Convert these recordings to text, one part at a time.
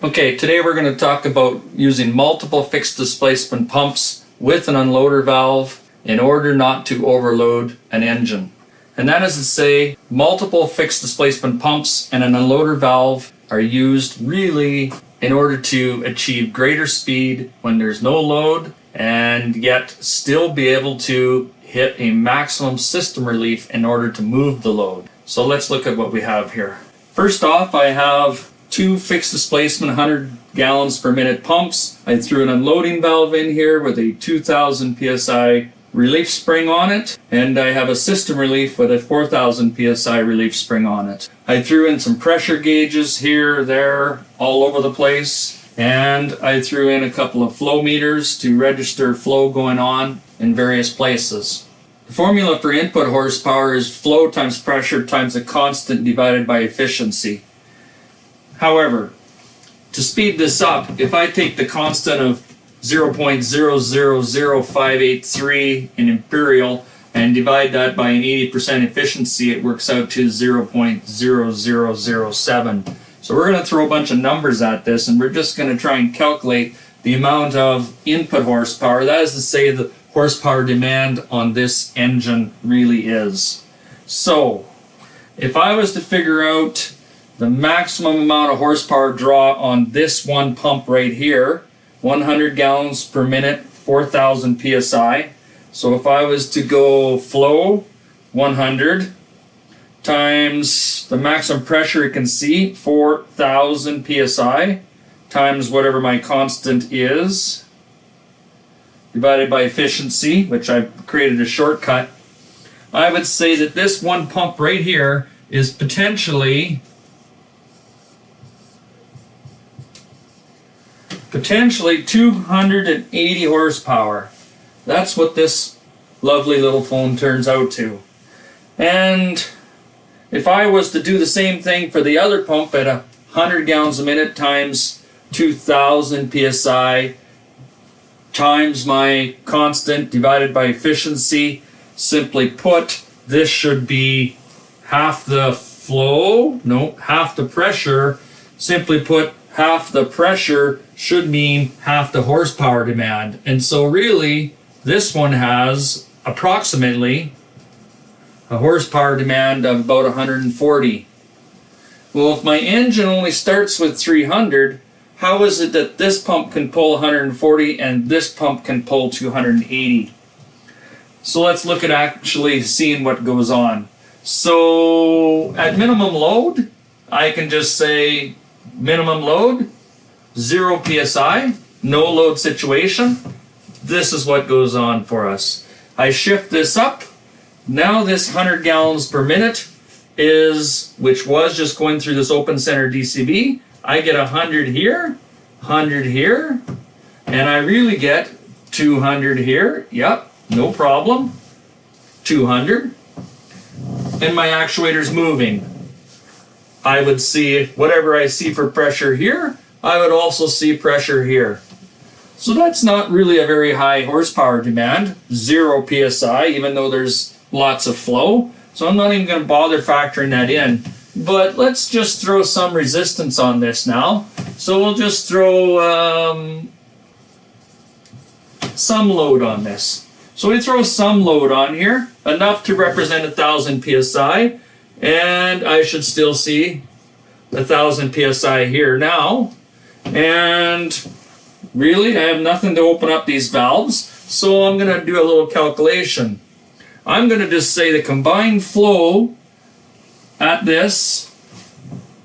Okay, today we're going to talk about using multiple fixed displacement pumps with an unloader valve in order not to overload an engine. And that is to say, multiple fixed displacement pumps and an unloader valve are used really in order to achieve greater speed when there's no load and yet still be able to hit a maximum system relief in order to move the load. So let's look at what we have here. First off, I have two fixed displacement 100 gallons per minute pumps. I threw an unloading valve in here with a 2000 psi relief spring on it, and I have a system relief with a 4000 psi relief spring on it. I threw in some pressure gauges here, there, all over the place, and I threw in a couple of flow meters to register flow going on in various places. The formula for input horsepower is flow times pressure times a constant divided by efficiency. However, to speed this up, if I take the constant of 0.000583 in imperial and divide that by an 80% efficiency, it works out to 0.0007. So we're going to throw a bunch of numbers at this, and we're just going to try and calculate the amount of input horsepower. That is to say, the horsepower demand on this engine really is. So, if I was to figure out the maximum amount of horsepower draw on this one pump right here, 100 gallons per minute, 4000 psi. So if I was to go flow 100 times the maximum pressure you can see, 4000 psi, times whatever my constant is, divided by efficiency, which I've created a shortcut, I would say that this one pump right here is potentially 280 horsepower. That's what this lovely little phone turns out to. And if I was to do the same thing for the other pump at 100 gallons a minute times 2000 psi times my constant divided by efficiency, simply put, this should be half the flow, half the pressure. Simply put, half the pressure should mean half the horsepower demand. And so really, this one has approximately a horsepower demand of about 140. Well, if my engine only starts with 300, how is it that this pump can pull 140 and this pump can pull 280? So let's look at actually seeing what goes on. So at minimum load, I can just say minimum load, 0 psi, no load situation. This is what goes on for us. I shift this up. Now this 100 gallons per minute is, which was just going through this open center DCB, I get 100 here, 100 here, and I really get 200 here. Yep, no problem. 200. And my actuator's moving. I would see whatever I see for pressure here, I would also see pressure here. So that's not really a very high horsepower demand, 0 psi, even though there's lots of flow. So I'm not even going to bother factoring that in. But let's just throw some resistance on this now. So we'll just throw some load on this. So we throw some load on here, enough to represent 1000 psi. And I should still see 1000 psi here now. And really, I have nothing to open up these valves, so I'm going to do a little calculation. I'm going to just say the combined flow at this,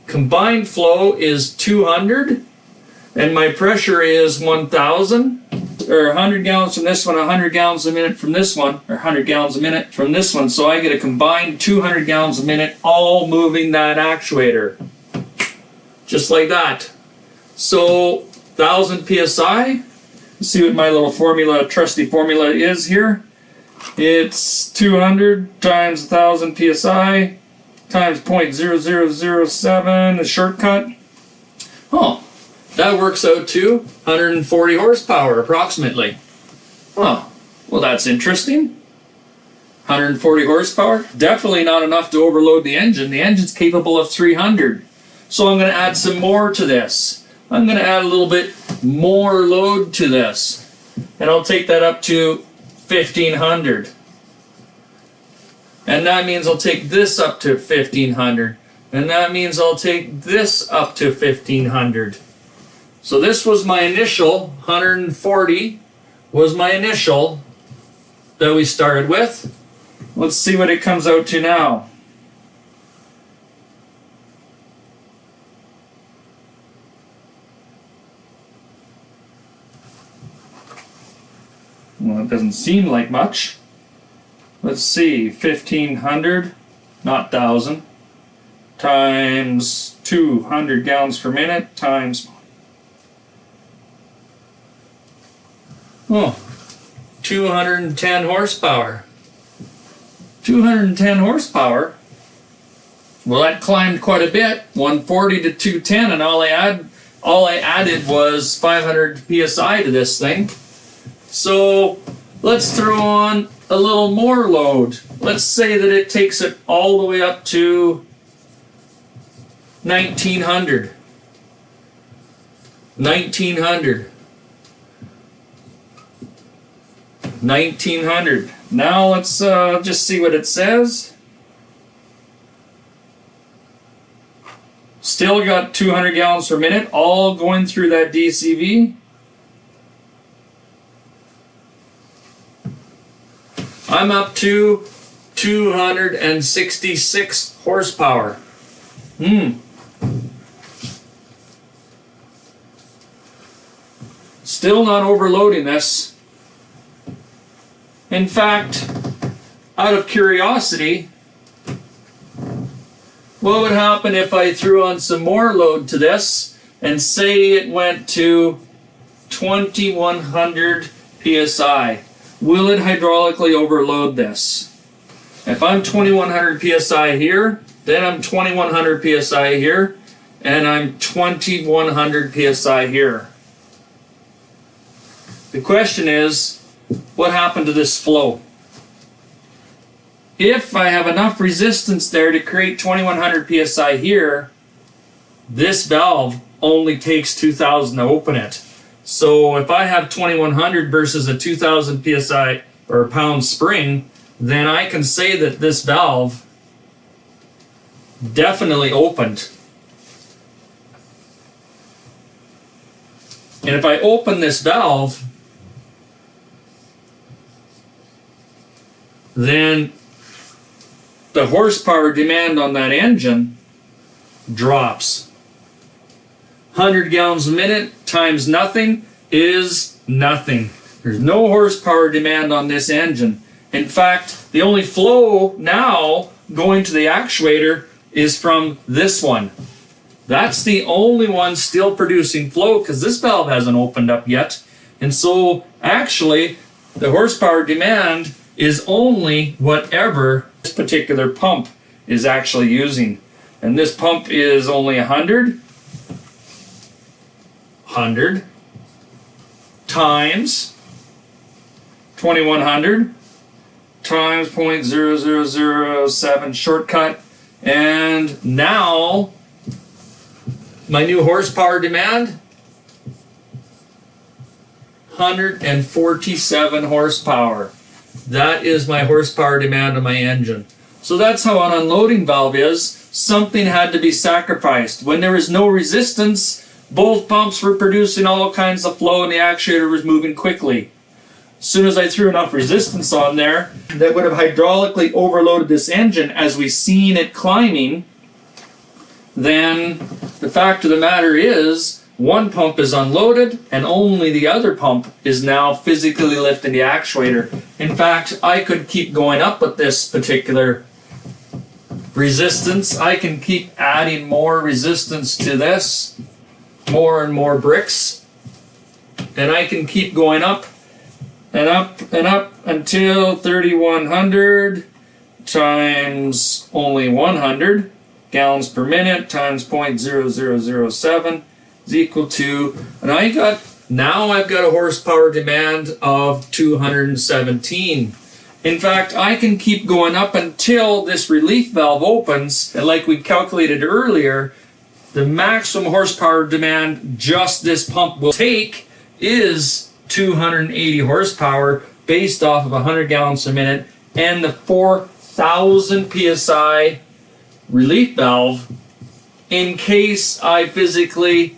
combined flow is 200, and my pressure is 1000. Or 100 gallons from this one, 100 gallons a minute from this one, or 100 gallons a minute from this one. So I get a combined 200 gallons a minute, all moving that actuator. Just like that. So 1000 psi. Let's see what my little formula, trusty formula is here. It's 200 times 1000 psi times 0.0007, a shortcut. Oh. That works out to 140 horsepower, approximately. Oh, well, that's interesting. 140 horsepower, definitely not enough to overload the engine. The engine's capable of 300. So I'm going to add some more to this. I'm going to add a little bit more load to this. And I'll take that up to 1500. And that means I'll take this up to 1500. And that means I'll take this up to 1500. So this was my initial 140 was my initial that we started with. Let's see what it comes out to now. Well, it doesn't seem like much. Let's see, 1500, not 1,000, times 200 gallons per minute, times, 210 horsepower. 210 horsepower. Well, that climbed quite a bit, 140 to 210, and all I added was 500 psi to this thing. So let's throw on a little more load. Let's say that it takes it all the way up to 1900. 1900. 1900. Now let's just see what it says. Still got 200 gallons per minute, all going through that DCV. I'm up to 266 horsepower. Still not overloading this. In fact, out of curiosity, what would happen if I threw on some more load to this and say it went to 2100 psi? Will it hydraulically overload this? If I'm 2100 psi here, then I'm 2100 psi here, and I'm 2100 psi here. The question is, what happened to this flow? If I have enough resistance there to create 2100 psi here, this valve only takes 2000 to open it. So if I have 2100 versus a 2000 psi or pound spring, then I can say that this valve definitely opened. And if I open this valve, then the horsepower demand on that engine drops. 100 gallons a minute times nothing is nothing. There's no horsepower demand on this engine. In fact, the only flow now going to the actuator is from this one. That's the only one still producing flow because this valve hasn't opened up yet. And so actually the horsepower demand is only whatever this particular pump is actually using. And this pump is only 100 times 2100 times 0.0007 shortcut, and now my new horsepower demand 147 horsepower. That is my horsepower demand on my engine. So that's how an unloading valve is. Something had to be sacrificed. When there was no resistance, both pumps were producing all kinds of flow and the actuator was moving quickly. As soon as I threw enough resistance on there, that would have hydraulically overloaded this engine as we seen it climbing, then the fact of the matter is one pump is unloaded and only the other pump is now physically lifting the actuator. In fact, I could keep going up with this particular resistance. I can keep adding more resistance to this, more and more bricks, and I can keep going up and up and up until 3100 times only 100 gallons per minute times 0.0007 is equal to, and now I've got a horsepower demand of 217. In fact, I can keep going up until this relief valve opens, and like we calculated earlier, The maximum horsepower demand just this pump will take is 280 horsepower based off of 100 gallons a minute and the 4,000 psi relief valve in case I physically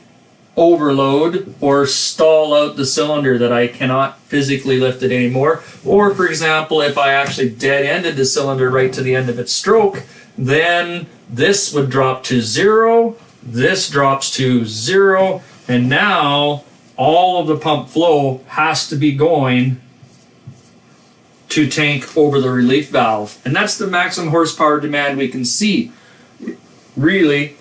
overload or stall out the cylinder that I cannot physically lift it anymore. Or for example, if I actually dead-ended the cylinder right to the end of its stroke, then this would drop to 0, this drops to 0, and now all of the pump flow has to be going to tank over the relief valve. And that's the maximum horsepower demand we can see. Really,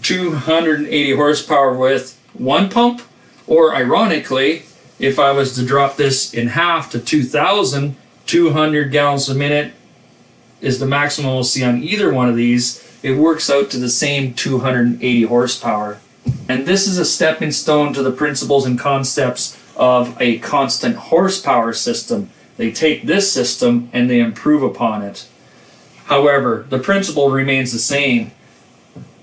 280 horsepower with one pump, or ironically, if I was to drop this in half to 2,000, 200 gallons a minute is the maximum we'll see on either one of these. It works out to the same 280 horsepower. And this is a stepping stone to the principles and concepts of a constant horsepower system. They take this system and they improve upon it. However, the principle remains the same.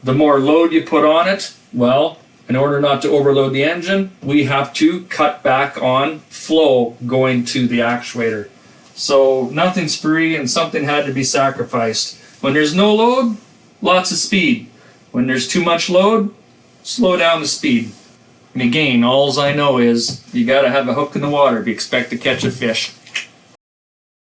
The more load you put on it, well, in order not to overload the engine, we have to cut back on flow going to the actuator. So nothing's free and something had to be sacrificed. When there's no load, lots of speed. When there's too much load, slow down the speed. And again, all I know is you gotta have a hook in the water if you expect to catch a fish.